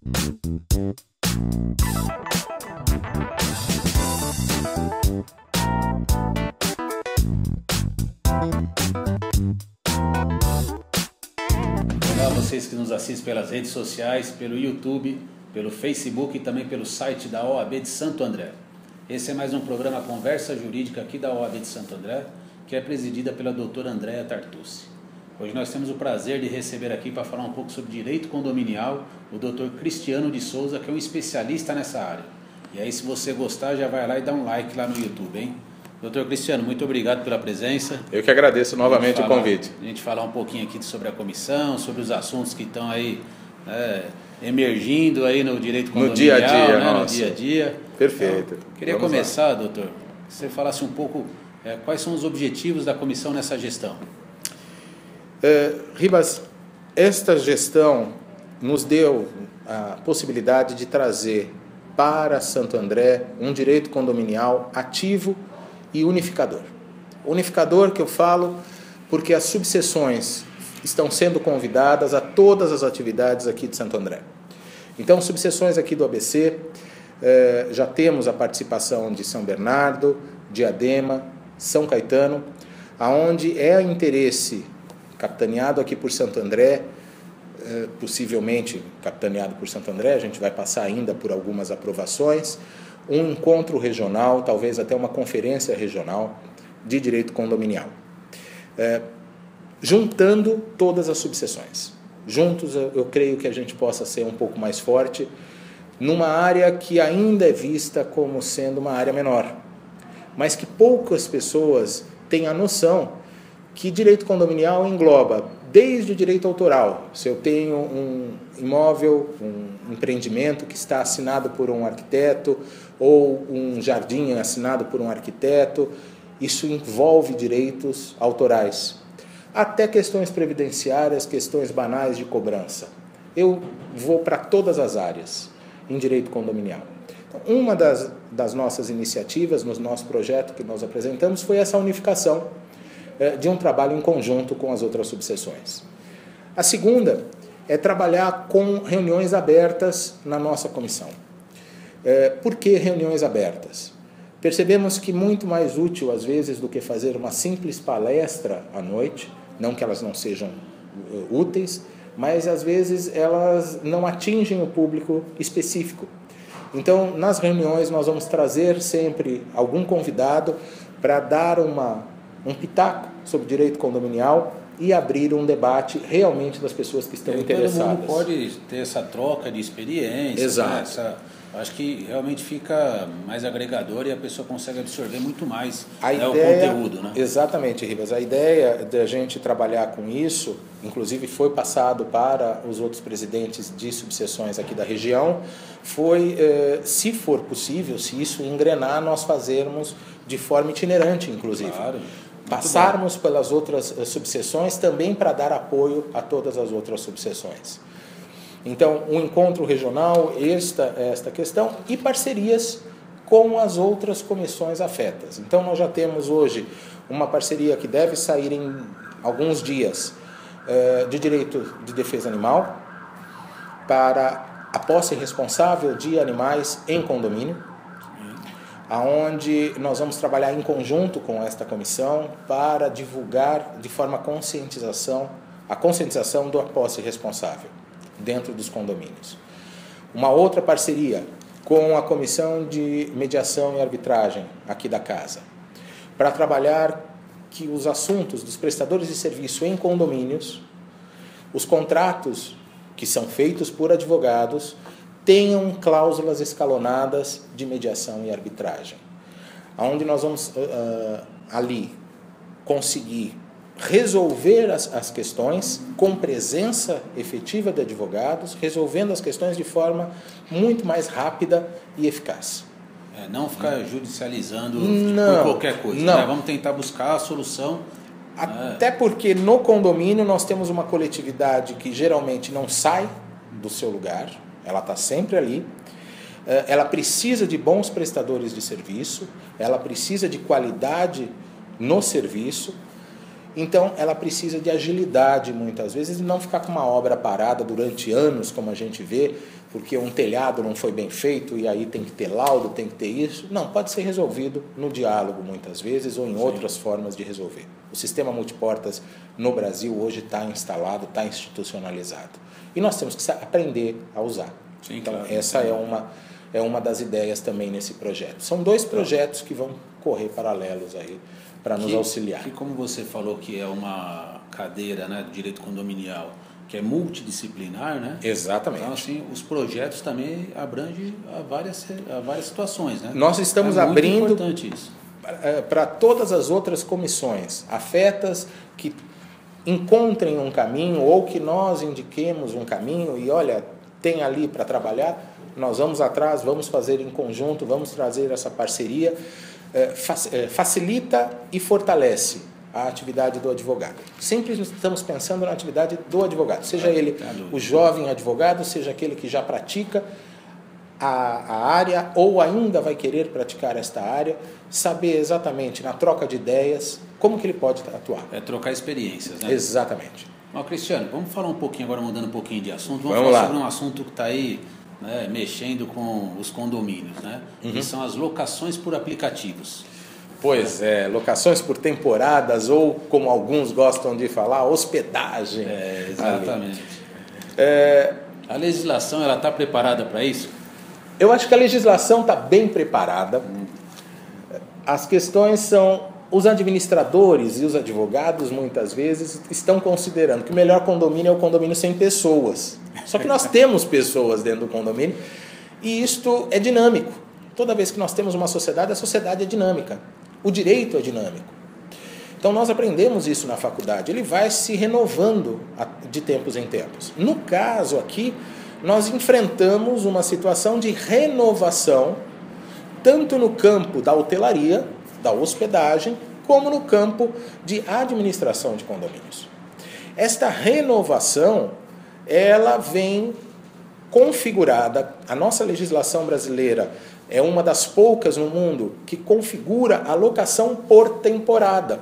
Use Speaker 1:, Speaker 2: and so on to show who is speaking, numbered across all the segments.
Speaker 1: Olá, vocês que nos assistem pelas redes sociais, pelo YouTube, pelo Facebook e também pelo site da OAB de Santo André. Esse é mais um programa Conversa Jurídica aqui da OAB de Santo André, que é presidida pela doutora Andréa Tartucci. Hoje nós temos o prazer de receber aqui para falar um pouco sobre direito condominial o doutor Cristiano de Souza, que é um especialista nessa área. E aí, se você gostar, já vai lá e dá um like lá no YouTube, hein? Doutor Cristiano, muito obrigado pela presença.
Speaker 2: Eu que agradeço novamente o convite.
Speaker 1: A gente falar um pouquinho aqui sobre a comissão, sobre os assuntos que estão aí emergindo aí no direito condominial,
Speaker 2: no dia a dia,
Speaker 1: né? No dia a dia.
Speaker 2: Perfeito.
Speaker 1: Então, queria começar, doutor, que você falasse um pouco quais são os objetivos da comissão nessa gestão.
Speaker 2: Ribas, esta gestão nos deu a possibilidade de trazer para Santo André um direito condominial ativo e unificador. Unificador que eu falo porque as subseções estão sendo convidadas a todas as atividades aqui de Santo André. Então, subseções aqui do ABC, já temos a participação de São Bernardo, Diadema, São Caetano, aonde é interesse capitaneado aqui por Santo André, possivelmente capitaneado por Santo André, a gente vai passar ainda por algumas aprovações, um encontro regional, talvez até uma conferência regional de direito condominial, juntando todas as subseções. Juntos eu creio que a gente possa ser um pouco mais forte numa área que ainda é vista como sendo uma área menor, mas que poucas pessoas têm a noção que direito condominial engloba desde o direito autoral. Se eu tenho um imóvel, um empreendimento que está assinado por um arquiteto ou um jardim assinado por um arquiteto, isso envolve direitos autorais. Até questões previdenciárias, questões banais de cobrança. Eu vou para todas as áreas em direito condominial. Então, uma das nossas iniciativas, no nosso projeto que nós apresentamos, foi essa unificação de um trabalho em conjunto com as outras subseções. A segunda é trabalhar com reuniões abertas na nossa comissão. Por que reuniões abertas? Percebemos que muito mais útil, às vezes, do que fazer uma simples palestra à noite, não que elas não sejam úteis, mas, às vezes, elas não atingem o público específico. Então, nas reuniões, nós vamos trazer sempre algum convidado para dar um pitaco sobre direito condominial e abrir um debate realmente das pessoas que estão interessadas.
Speaker 1: Todo mundo pode ter essa troca de experiência.
Speaker 2: Exato.
Speaker 1: Né? Acho que realmente fica mais agregador e a pessoa consegue absorver muito mais o conteúdo. Né?
Speaker 2: Exatamente, Ribas. A ideia da gente trabalhar com isso, inclusive foi passado para os outros presidentes de subseções aqui da região, foi, se for possível, se isso engrenar, nós fazermos de forma itinerante, inclusive. Claro. Passarmos pelas outras subseções também para dar apoio a todas as outras subseções. Então, um encontro regional, esta questão, e parcerias com as outras comissões afetas. Então, nós já temos hoje uma parceria que deve sair em alguns dias de direito de defesa animal para a posse responsável de animais em condomínio, aonde nós vamos trabalhar em conjunto com esta comissão para divulgar de forma a conscientização da posse responsável dentro dos condomínios. Uma outra parceria com a Comissão de Mediação e Arbitragem aqui da casa, para trabalhar que os assuntos dos prestadores de serviço em condomínios, os contratos que são feitos por advogados, tenham cláusulas escalonadas de mediação e arbitragem, onde nós vamos ali conseguir resolver as questões com presença efetiva de advogados, resolvendo as questões de forma muito mais rápida e eficaz.
Speaker 1: Não ficar judicializando por qualquer coisa.
Speaker 2: Não.
Speaker 1: Né? Vamos tentar buscar a solução.
Speaker 2: Até porque no condomínio nós temos uma coletividade que geralmente não sai do seu lugar, ela está sempre ali, ela precisa de bons prestadores de serviço, ela precisa de qualidade no serviço, Então, ela precisa de agilidade, muitas vezes, e não ficar com uma obra parada durante anos, como a gente vê, porque um telhado não foi bem feito e aí tem que ter laudo, tem que ter isso. Não, pode ser resolvido no diálogo, muitas vezes, ou em outras formas de resolver. O sistema multiportas no Brasil hoje está instalado, está institucionalizado. E nós temos que aprender a usar.
Speaker 1: Sim,
Speaker 2: então,
Speaker 1: claro.
Speaker 2: essa é uma das ideias também nesse projeto. São 2 projetos que vão correr paralelos aí para nos auxiliar.
Speaker 1: Que, como você falou que é uma cadeira, né, do direito condominial, que é multidisciplinar, né?
Speaker 2: Exatamente.
Speaker 1: Então, assim, os projetos também abrangem a várias situações, né?
Speaker 2: Nós estamos
Speaker 1: muito
Speaker 2: abrindo
Speaker 1: importante isso.
Speaker 2: Para todas as outras comissões afetas que encontrem um caminho ou que nós indiquemos um caminho e, olha, tem ali para trabalhar, nós vamos atrás, vamos fazer em conjunto, vamos trazer essa parceria, facilita e fortalece a atividade do advogado. Sempre estamos pensando na atividade do advogado, seja ele o jovem advogado, seja aquele que já pratica a área ou ainda vai querer praticar esta área, saber exatamente na troca de ideias como que ele pode atuar.
Speaker 1: É trocar experiências, né?
Speaker 2: Exatamente.
Speaker 1: Bom, Cristiano, vamos falar um pouquinho agora, mudando um pouquinho de assunto, vamos falar sobre um assunto que está aí, né, mexendo com os condomínios, né? Que são as locações por aplicativos.
Speaker 2: Pois é, locações por temporadas ou, como alguns gostam de falar, hospedagem.
Speaker 1: Exatamente. A legislação está preparada para isso?
Speaker 2: Eu acho que a legislação está bem preparada. As questões são, os administradores e os advogados, muitas vezes, estão considerando que o melhor condomínio é o condomínio sem pessoas. Só que nós temos pessoas dentro do condomínio e isto é dinâmico. Toda vez que nós temos uma sociedade, a sociedade é dinâmica. O direito é dinâmico. Então nós aprendemos isso na faculdade. Ele vai se renovando de tempos em tempos. No caso aqui, nós enfrentamos uma situação de renovação, tanto no campo da hotelaria, da hospedagem, como no campo de administração de condomínios. Esta renovação, ela vem configurada, a nossa legislação brasileira é uma das poucas no mundo que configura a locação por temporada.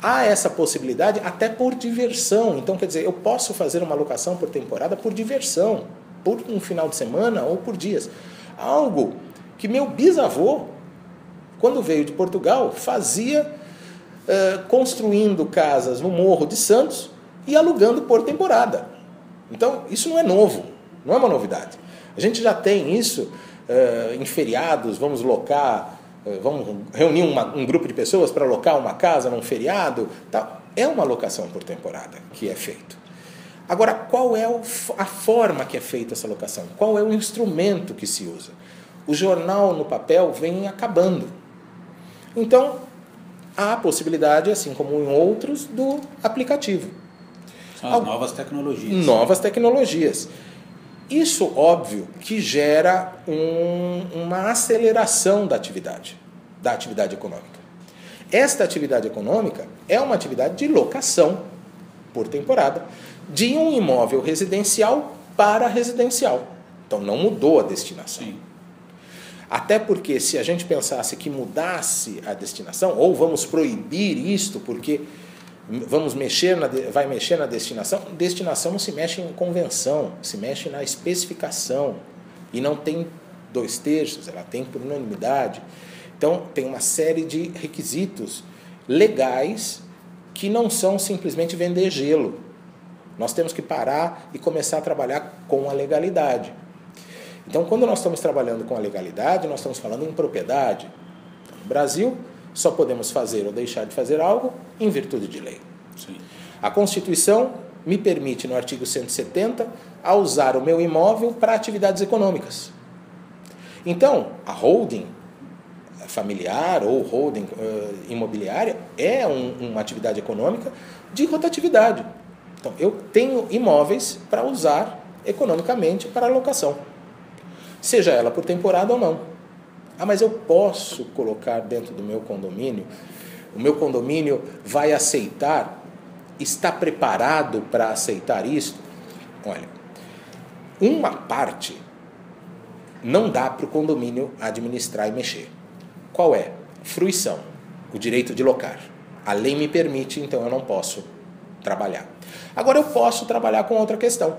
Speaker 2: Há essa possibilidade até por diversão. Então, quer dizer, eu posso fazer uma locação por temporada por diversão, por um final de semana ou por dias. Algo que meu bisavô, quando veio de Portugal, fazia construindo casas no Morro de Santos e alugando por temporada. Então, isso não é novo, não é uma novidade. A gente já tem isso em feriados, vamos reunir um grupo de pessoas para alocar uma casa num feriado. Tá? É uma locação por temporada que é feito. Agora, qual é a forma que é feita essa locação? Qual é o instrumento que se usa? O jornal no papel vem acabando. Então, há a possibilidade, assim como em outros, do aplicativo.
Speaker 1: São as novas tecnologias.
Speaker 2: Novas tecnologias. Isso, óbvio, que gera uma aceleração da atividade econômica. Esta atividade econômica é uma atividade de locação por temporada de um imóvel residencial para residencial. Então, não mudou a destinação.
Speaker 1: Sim.
Speaker 2: Até porque, se a gente pensasse que mudasse a destinação, ou vamos proibir isto porque vai mexer na destinação, destinação não se mexe em convenção, se mexe na especificação, e não tem 2/3, ela tem por unanimidade. Então, tem uma série de requisitos legais que não são simplesmente vender gelo. Nós temos que parar e começar a trabalhar com a legalidade. Então, quando nós estamos trabalhando com a legalidade, nós estamos falando em propriedade. No Brasil, só podemos fazer ou deixar de fazer algo em virtude de lei.
Speaker 1: Sim.
Speaker 2: A Constituição me permite, no artigo 170, a usar o meu imóvel para atividades econômicas. Então, a holding familiar ou holding imobiliária é uma atividade econômica de rotatividade. Então, eu tenho imóveis para usar economicamente para alocação, seja ela por temporada ou não. Mas eu posso colocar dentro do meu condomínio, o meu condomínio vai aceitar, está preparado para aceitar isso? Olha, uma parte não dá para o condomínio administrar e mexer. Qual é? Fruição, o direito de locar. A lei me permite, então eu não posso trabalhar. Agora eu posso trabalhar com outra questão.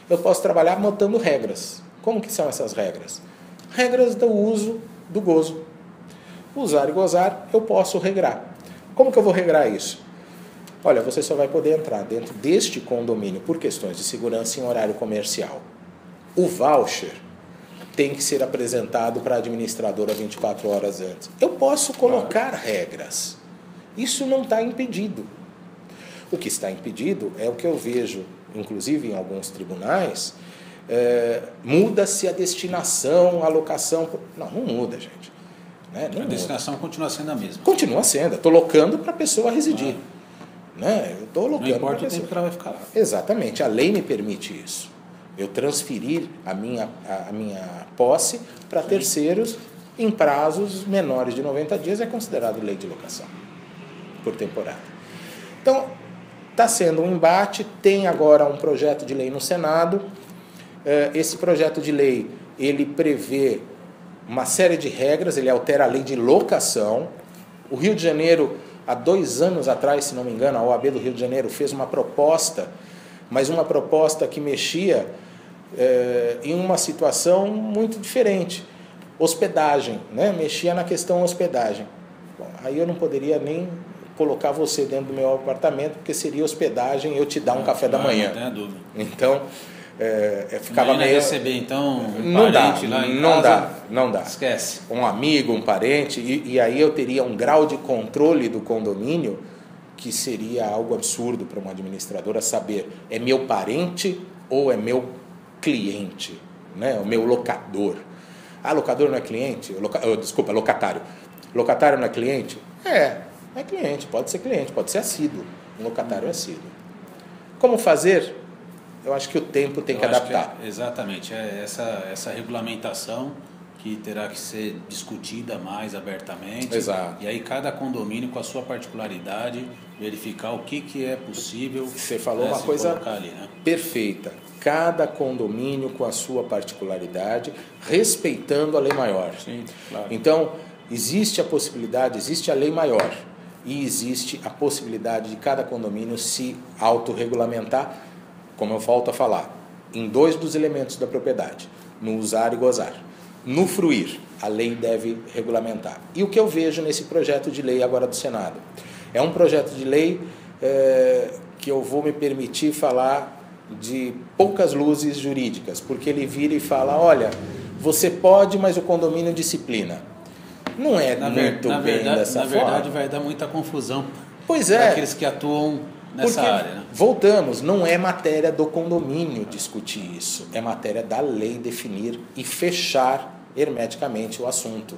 Speaker 2: Eu posso trabalhar botando regras. Como que são essas regras? Regras do uso do gozo. Usar e gozar, eu posso regrar. Como que eu vou regrar isso? Olha, você só vai poder entrar dentro deste condomínio por questões de segurança em horário comercial. O voucher tem que ser apresentado para a administradora 24 horas antes. Eu posso colocar regras. Isso não está impedido. O que está impedido é o que eu vejo, inclusive em alguns tribunais, muda-se a destinação, a alocação. Não muda, gente. Né? Não
Speaker 1: a destinação continua sendo a mesma.
Speaker 2: Continua sendo. Estou locando para a pessoa residir. Né? Eu estou locando.
Speaker 1: Não importa o tempo que ela vai ficar lá.
Speaker 2: Exatamente. A lei me permite isso. Eu transferir a minha posse para terceiros em prazos menores de 90 dias é considerado lei de locação por temporada. Então, está sendo um embate, tem agora um projeto de lei no Senado. Esse projeto de lei, ele prevê uma série de regras, ele altera a lei de locação. O Rio de Janeiro, há 2 anos atrás, se não me engano, a OAB do Rio de Janeiro fez uma proposta, mas uma proposta que mexia em uma situação muito diferente. Hospedagem, né? Mexia na questão hospedagem. Bom, aí eu não poderia nem colocar você dentro do meu apartamento, porque seria hospedagem eu te dar um café da manhã.
Speaker 1: Não tenho dúvida.
Speaker 2: Então, ficava meio...
Speaker 1: receber, então, um
Speaker 2: não dá,
Speaker 1: parente lá em
Speaker 2: não
Speaker 1: casa,
Speaker 2: não dá.
Speaker 1: esquece.
Speaker 2: Um amigo, um parente, e aí eu teria um grau de controle do condomínio que seria algo absurdo para uma administradora saber, é meu parente ou é meu cliente, né? O meu locador. Ah, locador não é cliente? Desculpa, locatário. Locatário não é cliente? É cliente, pode ser cliente, pode ser assíduo. Um locatário é assíduo. Como fazer? Eu acho que o tempo tem que adaptar.
Speaker 1: Exatamente, essa regulamentação que terá que ser discutida mais abertamente.
Speaker 2: Exato.
Speaker 1: E aí cada condomínio com a sua particularidade, verificar o que é possível.
Speaker 2: Você falou uma coisa
Speaker 1: ali, né?
Speaker 2: Perfeita. Cada condomínio com a sua particularidade, respeitando a lei maior.
Speaker 1: Sim, claro.
Speaker 2: Então, existe a possibilidade, existe a lei maior e existe a possibilidade de cada condomínio se autorregulamentar, como eu volto a falar, em 2 dos elementos da propriedade, no usar e gozar. No fruir, a lei deve regulamentar. E o que eu vejo nesse projeto de lei agora do Senado? É um projeto de lei que eu vou me permitir falar de poucas luzes jurídicas, porque ele vira e fala, olha, você pode, mas o condomínio disciplina. Não é muito bem dessa forma.
Speaker 1: Na verdade, vai dar muita confusão.
Speaker 2: Pois é.
Speaker 1: Para aqueles que atuam nessa área. Né?
Speaker 2: Voltamos, não é matéria do condomínio discutir isso, é matéria da lei definir e fechar hermeticamente o assunto.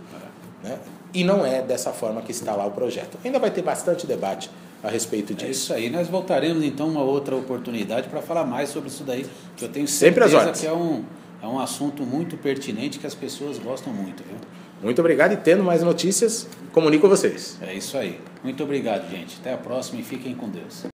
Speaker 2: Né? E não é dessa forma que está lá o projeto. Ainda vai ter bastante debate a respeito disso.
Speaker 1: É isso aí. Nós voltaremos então uma outra oportunidade para falar mais sobre isso daí, que eu tenho certeza que é um assunto muito pertinente que as pessoas gostam muito. Viu?
Speaker 2: Muito obrigado e tendo mais notícias, comunico a vocês.
Speaker 1: É isso aí. Muito obrigado, gente. Até a próxima e fiquem com Deus.